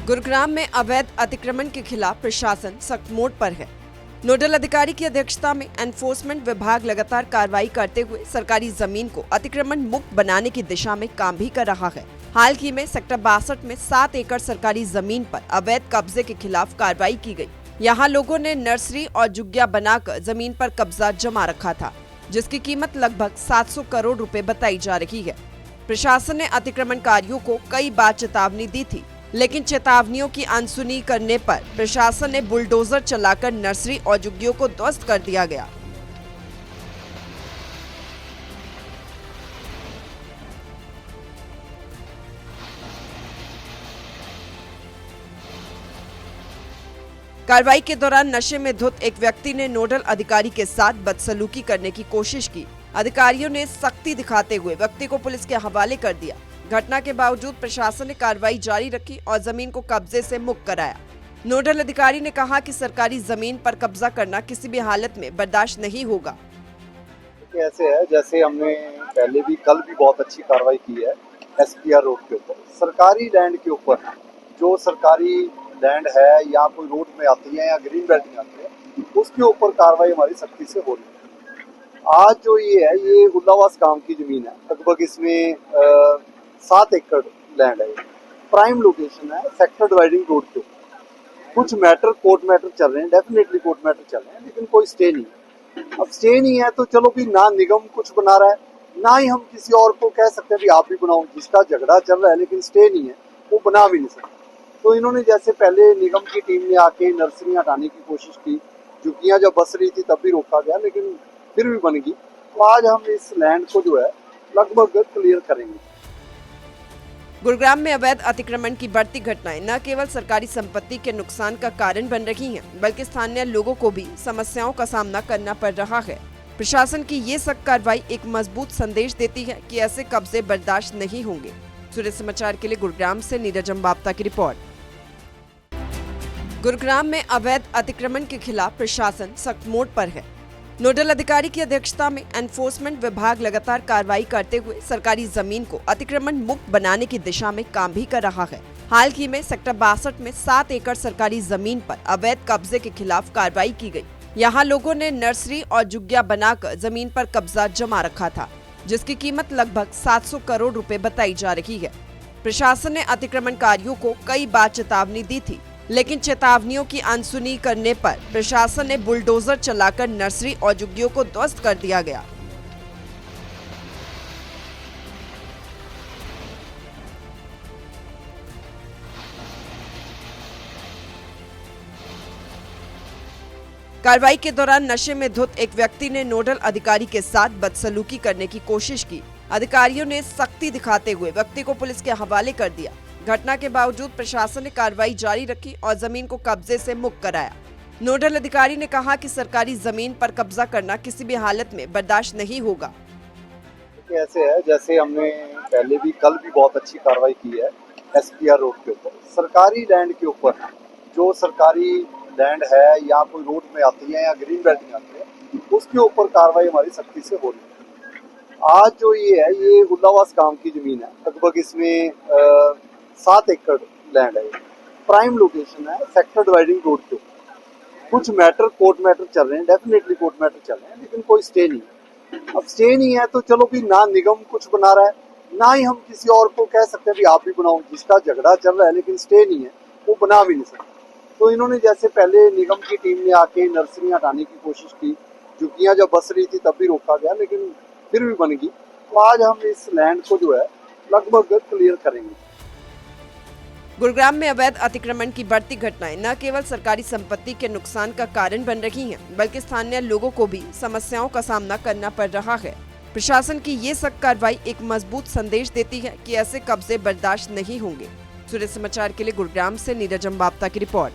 गुरुग्राम में अवैध अतिक्रमण के खिलाफ प्रशासन सख्त मोड पर है। नोडल अधिकारी की अध्यक्षता में एनफोर्समेंट विभाग लगातार कार्रवाई करते हुए सरकारी जमीन को अतिक्रमण मुक्त बनाने की दिशा में काम भी कर रहा है। हाल ही में सेक्टर 62 में 7 एकड़ सरकारी जमीन पर अवैध कब्जे के खिलाफ कार्रवाई की गई। यहाँ लोगों ने नर्सरी और जुग्गिया बनाकर जमीन पर कब्जा जमा रखा था, जिसकी कीमत लगभग 700 करोड़ रुपए बताई जा रही है। प्रशासन ने अतिक्रमणकारियों को कई बार चेतावनी दी थी, लेकिन चेतावनियों की अनसुनी करने पर प्रशासन ने बुलडोजर चलाकर नर्सरी और झुग्गियों को ध्वस्त कर दिया गया। कार्रवाई के दौरान नशे में धुत एक व्यक्ति ने नोडल अधिकारी के साथ बदसलूकी करने की कोशिश की। अधिकारियों ने सख्ती दिखाते हुए व्यक्ति को पुलिस के हवाले कर दिया। घटना के बावजूद प्रशासन ने कार्रवाई जारी रखी और जमीन को कब्जे से मुक्त कराया। नोडल अधिकारी ने कहा कि सरकारी जमीन पर कब्जा करना किसी भी हालत में बर्दाश्त नहीं होगा। ऐसे है जैसे हमने पहले भी कल भी बहुत अच्छी कार्रवाई की है SPR रोड के ऊपर। सरकारी लैंड के ऊपर जो सरकारी लैंड है या कोई रोड में आती है या ग्रीन बेल्ट में आती है, उसके ऊपर कार्रवाई हमारी सख्ती से हो रही है। आज जो ये है ये उल्लावास गांव की जमीन है, लगभग इसमें 7 एकड़ लैंड है। प्राइम लोकेशन है सेक्टर डिवाइडिंग रोड के ऊपर। कुछ मैटर कोर्ट मैटर चल रहे हैं, डेफिनेटली कोर्ट मैटर चल रहे हैं, लेकिन कोई स्टे नहीं है। अब स्टे नहीं है तो चलो भी ना निगम कुछ बना रहा है, ना ही हम किसी और को कह सकते हैं भी आप भी बनाओ। जिसका झगड़ा चल रहा है लेकिन स्टे नहीं है वो बना भी नहीं सकता। तो इन्होंने जैसे पहले निगम की टीम ने आके नर्सरी हटाने की कोशिश की, झुग्गियां जब बस रही थी तब भी रोका गया, लेकिन फिर भी बन गई। तो आज हम इस लैंड को जो है लगभग क्लियर करेंगे। गुरुग्राम में अवैध अतिक्रमण की बढ़ती घटनाएं न केवल सरकारी संपत्ति के नुकसान का कारण बन रही हैं, बल्कि स्थानीय लोगों को भी समस्याओं का सामना करना पड़ रहा है। प्रशासन की ये सख्त कार्रवाई एक मजबूत संदेश देती है कि ऐसे कब्जे बर्दाश्त नहीं होंगे। सूर्य समाचार के लिए गुरुग्राम से नीरज अम्बाप्ता की रिपोर्ट। गुरुग्राम में अवैध अतिक्रमण के खिलाफ प्रशासन सख्त मोड पर है। नोडल अधिकारी की अध्यक्षता में एनफोर्समेंट विभाग लगातार कार्रवाई करते हुए सरकारी जमीन को अतिक्रमण मुक्त बनाने की दिशा में काम भी कर रहा है। हाल ही में सेक्टर 62 में 7 एकड़ सरकारी जमीन पर अवैध कब्जे के खिलाफ कार्रवाई की गई। यहाँ लोगों ने नर्सरी और जुग्गिया बनाकर जमीन पर कब्जा जमा रखा था, जिसकी कीमत लगभग 700 करोड़ रुपए बताई जा रही है। प्रशासन ने अतिक्रमणकारियों को कई बार चेतावनी दी थी, लेकिन चेतावनियों की अनसुनी करने पर प्रशासन ने बुलडोजर चलाकर नर्सरी और झुग्गियों को ध्वस्त कर दिया गया। कार्रवाई के दौरान नशे में धुत एक व्यक्ति ने नोडल अधिकारी के साथ बदसलूकी करने की कोशिश की। अधिकारियों ने सख्ती दिखाते हुए व्यक्ति को पुलिस के हवाले कर दिया। घटना के बावजूद प्रशासन ने कार्रवाई जारी रखी और जमीन को कब्जे से मुक्त कराया। नोडल अधिकारी ने कहा कि सरकारी जमीन पर कब्जा करना किसी भी हालत में बर्दाश्त नहीं होगा। ऐसे है जैसे हमने पहले भी कल भी बहुत अच्छी कार्रवाई की है SPR रोड के ऊपर। सरकारी लैंड के ऊपर जो सरकारी लैंड है या कोई रोड में आती है या ग्रीन बेल्ट में आती है, उसके ऊपर कार्रवाई हमारी सख्ती से हो रही है। आज जो ये है ये उल्लावास गांव की जमीन है, लगभग इसमें 7 एकड़ लैंड है। प्राइम लोकेशन है सेक्टर डिवाइडिंग रोड के ऊपर। कुछ मैटर कोर्ट मैटर चल रहे हैं, डेफिनेटली कोर्ट मैटर चल रहे हैं, लेकिन कोई स्टे नहीं है। अब स्टे नहीं है तो चलो भी ना निगम कुछ बना रहा है, ना ही हम किसी और को कह सकते हैं भी आप भी बनाओ। जिसका झगड़ा चल रहा है लेकिन स्टे नहीं है वो बना भी नहीं सकता। तो इन्होंने जैसे पहले निगम की टीम ने आके नर्सरी हटाने की कोशिश की, झुग्गियां जब बस रही थी तब भी रोका गया, लेकिन फिर भी बन गई। तो आज हम इस लैंड को जो है लगभग क्लियर करेंगे। गुरुग्राम में अवैध अतिक्रमण की बढ़ती घटनाएं न केवल सरकारी संपत्ति के नुकसान का कारण बन रही हैं, बल्कि स्थानीय लोगों को भी समस्याओं का सामना करना पड़ रहा है। प्रशासन की ये सख्त कार्रवाई एक मजबूत संदेश देती है कि ऐसे कब्जे बर्दाश्त नहीं होंगे। सूर्य समाचार के लिए गुरुग्राम से नीरज अम्बाप्ता की रिपोर्ट।